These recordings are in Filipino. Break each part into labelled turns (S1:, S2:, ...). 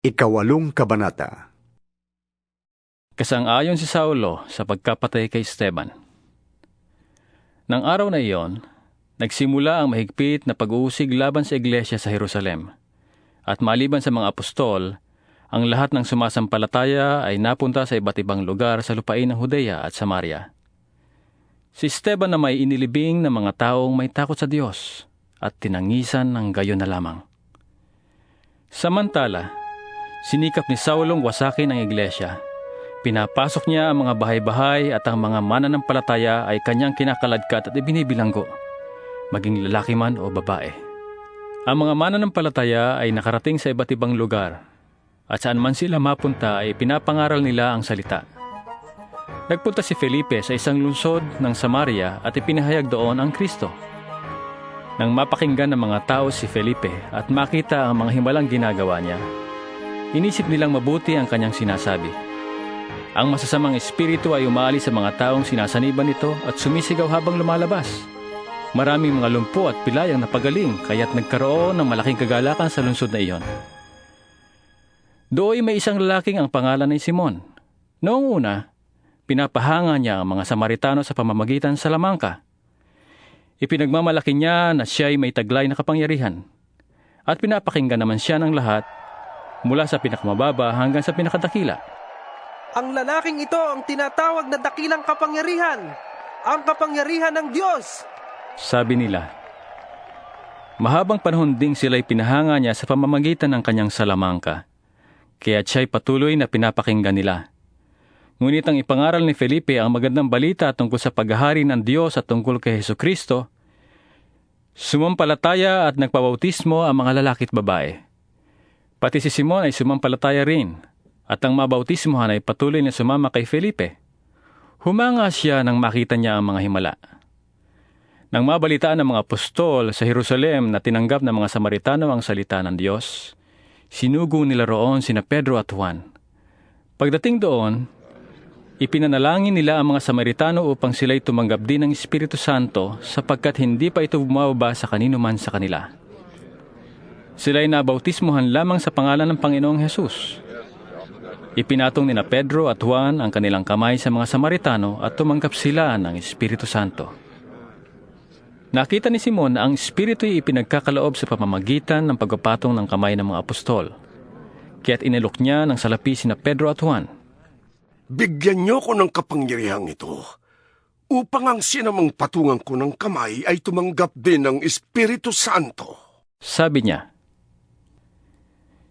S1: Ikawalong Kabanata.
S2: Kasang-ayon si Saulo sa pagkapatay kay Esteban. Nang araw na iyon, nagsimula ang mahigpit na pag-uusig laban sa iglesia sa Jerusalem. At maliban sa mga apostol, ang lahat ng sumasampalataya ay napunta sa iba't ibang lugar sa lupain ng Judea at Samaria. Si Esteban na may inilibing ng mga taong may takot sa Diyos at tinangisan ng gayon na lamang. Samantala, sinikap ni Saulong wasakin ang iglesia. Pinapasok niya ang mga bahay-bahay at ang mga mananampalataya ay kanyang kinakaladkat at ibinibilanggo, maging lalaki man o babae. Ang mga mananampalataya ay nakarating sa iba't ibang lugar at saan man sila mapunta ay pinapangaral nila ang salita. Nagpunta si Felipe sa isang lungsod ng Samaria at ipinahayag doon ang Kristo. Nang mapakinggan ng mga tao si Felipe at makita ang mga himalang ginagawa niya, inisip nilang mabuti ang kanyang sinasabi. Ang masasamang espiritu ay umaalis sa mga taong sinasaniban nito at sumisigaw habang lumalabas. Maraming mga lumpo at pilay ang napagaling kaya't nagkaroon ng malaking kagalakan sa lungsod na iyon. Dooy may isang lalaking ang pangalan ni Simon. Noong una, pinapahanga niya ang mga Samaritano sa pamamagitan sa lamangka. Ipinagmamalaki niya na siya ay may taglay na kapangyarihan. At pinapakinggan naman siya ng lahat mula sa pinakamababa hanggang sa pinakadakila.
S3: Ang lalaking ito ang tinatawag na dakilang kapangyarihan, ang kapangyarihan ng Diyos,
S2: sabi nila. Mahabang panahon ding sila'y pinahanga niya sa pamamagitan ng kanyang salamangka, kaya siya'y patuloy na pinapakinggan nila. Ngunit ang ipangaral ni Felipe ang magandang balita tungkol sa paghahari ng Diyos at tungkol kay Jesucristo, sumampalataya at nagpabautismo ang mga lalaki at babae. Pati si Simon ay sumampalataya rin, at ang mabautismohan ay patuloy na sumama kay Felipe. Humanga siya nang makita niya ang mga himala. Nang mabalitaan ng mga apostol sa Jerusalem na tinanggap ng mga Samaritano ang salita ng Diyos, sinugo nila roon sina Pedro at Juan. Pagdating doon, ipinanalangin nila ang mga Samaritano upang sila'y tumanggap din ng Espiritu Santo sapagkat hindi pa ito bumababa sa kanino man sa kanila. Sila'y nabautismohan lamang sa pangalan ng Panginoong Hesus. Ipinatong nina Pedro at Juan ang kanilang kamay sa mga Samaritano at tumanggap sila ng Espiritu Santo. Nakita ni Simon na ang Espiritu'y ipinagkakaloob sa pamamagitan ng pagpapatong ng kamay ng mga apostol. Kaya't inalok niya ng salapi sina Pedro at Juan.
S4: Bigyan niyo ko ng kapangyarihang ito upang ang sinamang patungan ko ng kamay ay tumanggap din ng Espiritu Santo,
S2: sabi niya.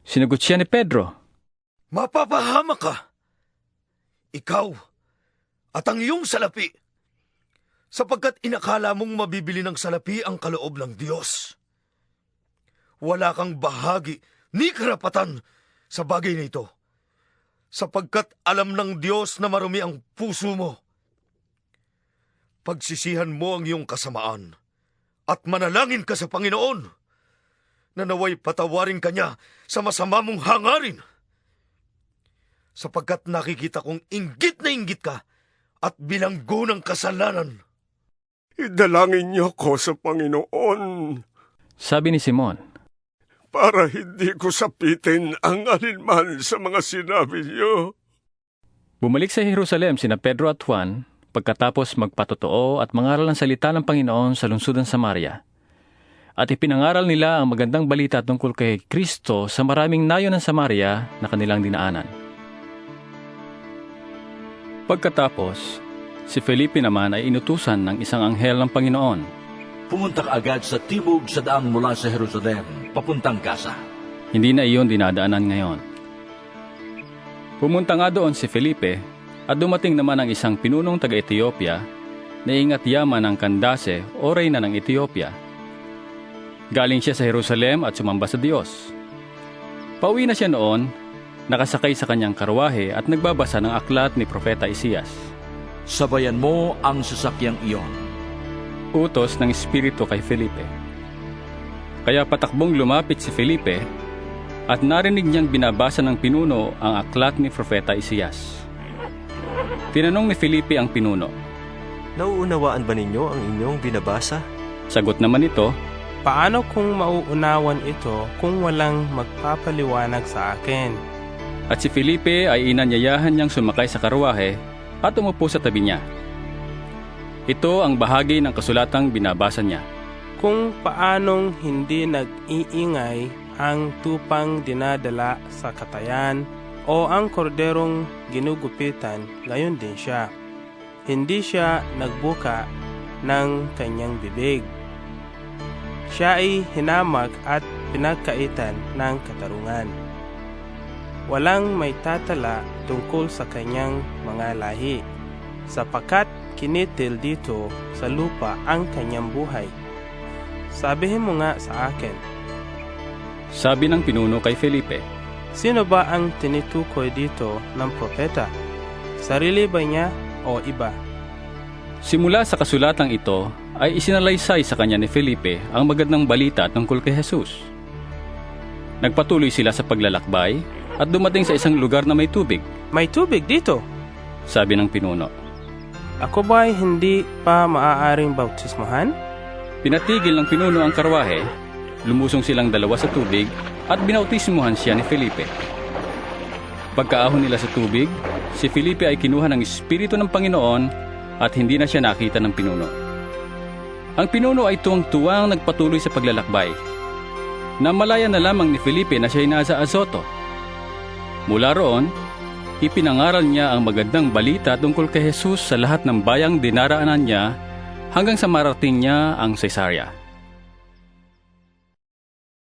S2: Sinagot siya ni Pedro,
S5: mapapahama ka, ikaw at ang iyong salapi, sapagkat inakala mong mabibili ng salapi ang kaloob ng Diyos. Wala kang bahagi ni karapatan sa bagay na ito, sapagkat alam ng Diyos na marumi ang puso mo. Pagsisihan mo ang iyong kasamaan at manalangin ka sa Panginoon na naway patawarin ka niya sa masama mong hangarin. Sapagkat nakikita kong inggit na inggit ka at bilanggo ng kasalanan.
S4: Idalangin niyo ko sa Panginoon,
S2: sabi ni Simon,
S4: para hindi ko sapitin ang alinman sa mga sinabi niyo.
S2: Bumalik sa Jerusalem sina Pedro at Juan pagkatapos magpatotoo at mangaral ng salita ng Panginoon sa lungsod ng Samaria. At ipinangaral nila ang magandang balita tungkol kay Kristo sa maraming nayon ng Samaria na kanilang dinaanan. Pagkatapos, si Felipe naman ay inutusan ng isang anghel ng Panginoon.
S6: Pumunta ka agad sa tibog sa daan mula sa Jerusalem, papuntang Gaza.
S2: Hindi na iyon dinadaanan ngayon. Pumunta nga doon si Felipe at dumating naman ang isang pinunong taga-Ethiopia na ingat yaman ng Candace o reyna ng Ethiopia. Galing siya sa Jerusalem at sumamba sa Diyos. Pauwi na siya noon, nakasakay sa kanyang karwahe at nagbabasa ng aklat ni Propeta Isias.
S6: Sabayan mo ang sasakyang iyon.
S2: Utos ng Espiritu kay Felipe. Kaya patakbong lumapit si Felipe at narinig niyang binabasa ng pinuno ang aklat ni Propeta Isias. Tinanong ni Felipe ang pinuno,
S7: nauunawaan ba ninyo ang inyong binabasa?
S2: Sagot naman ito,
S7: Paano kung mauunawan ito kung walang magpapaliwanag sa akin?
S2: At si Felipe ay inanyayahan niyang sumakay sa karwahe at umupo sa tabi niya. Ito ang bahagi ng kasulatang binabasa niya.
S7: Kung paanong hindi nag-iingay ang tupang dinadala sa katayan o ang korderong ginugupitan, gayon din siya. Hindi siya nagbuka ng kanyang bibig. Siya ay hinamag at pinagkaitan ng katarungan. Walang may tatala tungkol sa kanyang mga lahi, sapagkat kinitil dito sa lupa ang kanyang buhay. Sabihin mo nga sa akin,
S2: Sabi ng pinuno kay Felipe,
S7: sino ba ang tinitukoy dito ng propeta? Sarili ba niya o iba?
S2: simula sa kasulatang ito ay isinalaysay sa kanya ni Felipe ang magandang balita tungkol kay Jesus. Nagpatuloy sila sa paglalakbay at dumating sa isang lugar na may tubig,
S7: May tubig dito.
S2: sabi ng pinuno.
S7: Ako ba ay hindi pa maaaring bautismohan?
S2: Pinatigil ng pinuno ang karwahe, lumusong silang dalawa sa tubig at binautismuhan siya ni Felipe. Pagkaahon nila sa tubig, si Felipe ay kinuha ng Espiritu ng Panginoon at hindi na siya nakita ng pinuno. Ang pinuno ay tuwang-tuwang nagpatuloy sa paglalakbay. Namalaya na lamang ni Felipe na siya ay nasa Azoto. Mula roon, ipinangaral niya ang magandang balita tungkol kay Jesus sa lahat ng bayang dinaraanan niya hanggang sa marating niya ang Cesarea.